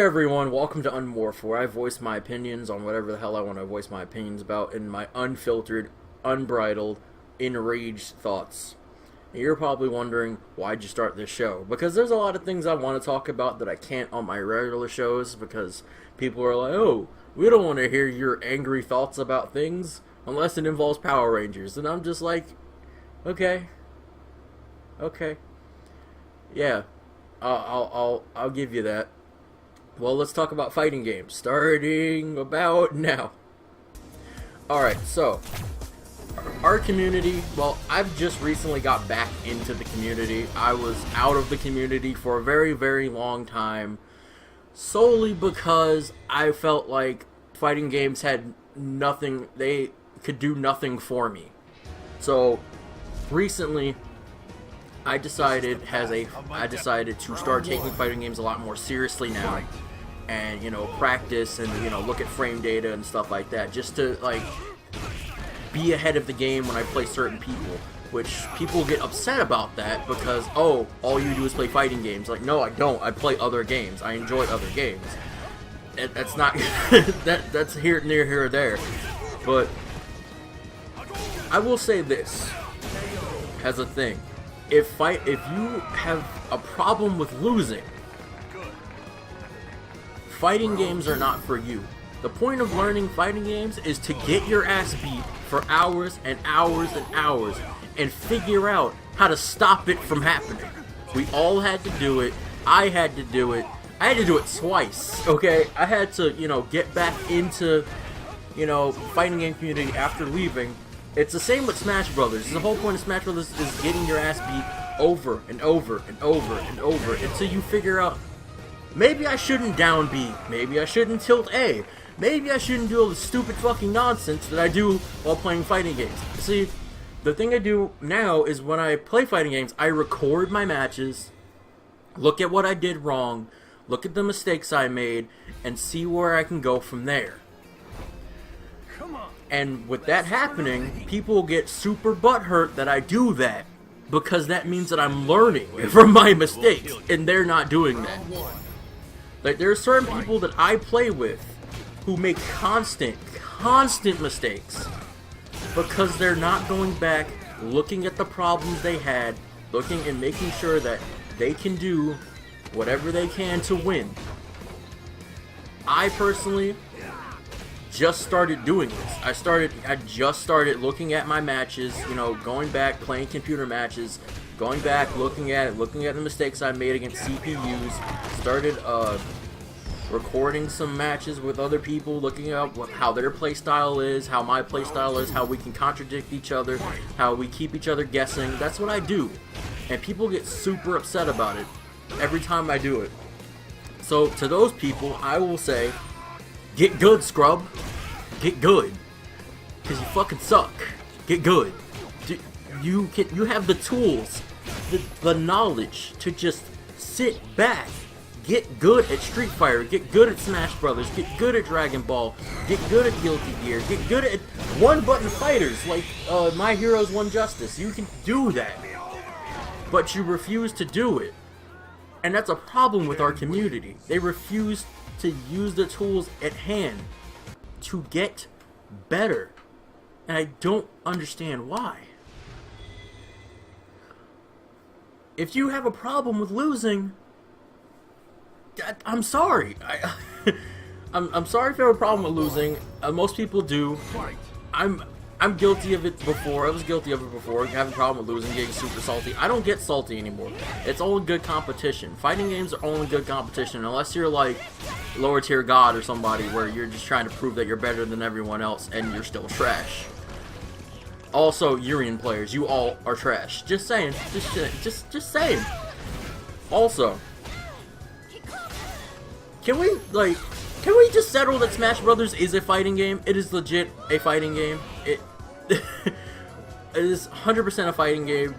Hey everyone, welcome to Unmorphed, where I voice my opinions on whatever the hell I want to voice my opinions about in my unfiltered, unbridled, enraged thoughts. And you're probably wondering, why'd you start this show? Because there's a lot of things I want to talk about that I can't on my regular shows, because people are like, oh, we don't want to hear your angry thoughts about things unless it involves Power Rangers. And I'm just like, okay. Yeah, I'll give you that. Well, let's talk about fighting games, starting about now. Alright, so, our community, well, I've just recently got back into the community. I was out of the community for a very, very long time, solely because I felt like fighting games had nothing, they could do nothing for me. So, recently, I decided to start taking fighting games a lot more seriously now. And, you know, practice and, you know, look at frame data and stuff like that, just to, like, be ahead of the game when I play certain people, which people get upset about that because, oh, all you do is play fighting games. Like, no, I don't. I play other games. I enjoy other games. That's not, that's here or there. But I will say this as a thing. If you have a problem with losing, fighting games are not for you. The point of learning fighting games is to get your ass beat for hours and hours and hours and figure out how to stop it from happening. We all had to do it. I had to do it. I had to do it twice, okay? I had to, you know, get back into, you know, fighting game community after leaving. It's the same with Smash Brothers. The whole point of Smash Brothers is getting your ass beat over and over and over and over until you figure out, maybe I shouldn't down B, maybe I shouldn't tilt A, maybe I shouldn't do all the stupid fucking nonsense that I do while playing fighting games. See, the thing I do now is when I play fighting games, I record my matches, look at what I did wrong, look at the mistakes I made, and see where I can go from there. And with that happening, people get super butthurt that I do that, because that means that I'm learning from my mistakes, and they're not doing that. Like, there are certain people that I play with who make constant mistakes because they're not going back, looking at the problems they had, looking and making sure that they can do whatever they can to win. I personally just started doing this. I just started looking at my matches, you know, going back, playing computer matches, going back, looking at the mistakes I made against CPUs, started recording some matches with other people, looking at how their playstyle is, how my playstyle is, how we can contradict each other, how we keep each other guessing. That's what I do. And people get super upset about it every time I do it. So to those people, I will say, get good, scrub. Get good. Because you fucking suck. Get good. You have the tools, the knowledge to just sit back, get good at Street Fighter, get good at Smash Brothers, get good at Dragon Ball, get good at Guilty Gear, get good at one-button fighters like My Heroes One Justice. You can do that. But you refuse to do it. And that's a problem with our community. They refuse to use the tools at hand to get better. And I don't understand why. If you have a problem with losing, I'm sorry. I'm sorry if you have a problem with losing. Most people do. I'm guilty of it before. I was guilty of it before. Having a problem with losing, getting super salty. I don't get salty anymore. It's only good competition. Fighting games are only good competition unless you're like lower tier god or somebody where you're just trying to prove that you're better than everyone else and you're still trash. Also, Urian players, you all are trash. Just saying. Just saying. Also, can we just settle that Smash Brothers is a fighting game? It is legit a fighting game. It is 100% a fighting game.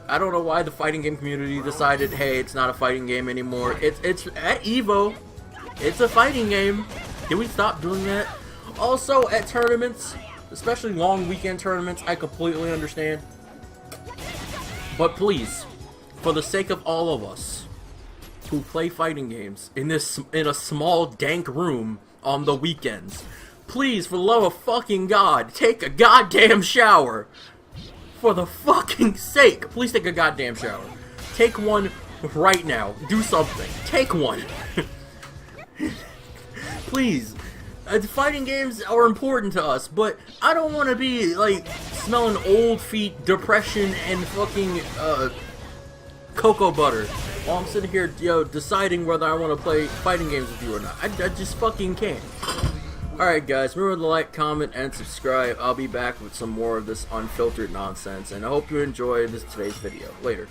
I don't know why the fighting game community decided, hey, it's not a fighting game anymore. It's at EVO. It's a fighting game. Can we stop doing that? Also, at tournaments, especially long weekend tournaments, I completely understand. But please, for the sake of all of us, who play fighting games in a small dank room on the weekends, please, for the love of fucking God, take a goddamn shower. For the fucking sake, please take a goddamn shower. Take one right now. Do something. Take one. Please. Fighting games are important to us, but I don't want to be, like, smelling old feet, depression, and fucking, cocoa butter while I'm sitting here, deciding whether I want to play fighting games with you or not. I just fucking can't. Alright guys, remember to like, comment, and subscribe. I'll be back with some more of this unfiltered nonsense, and I hope you enjoyed today's video. Later.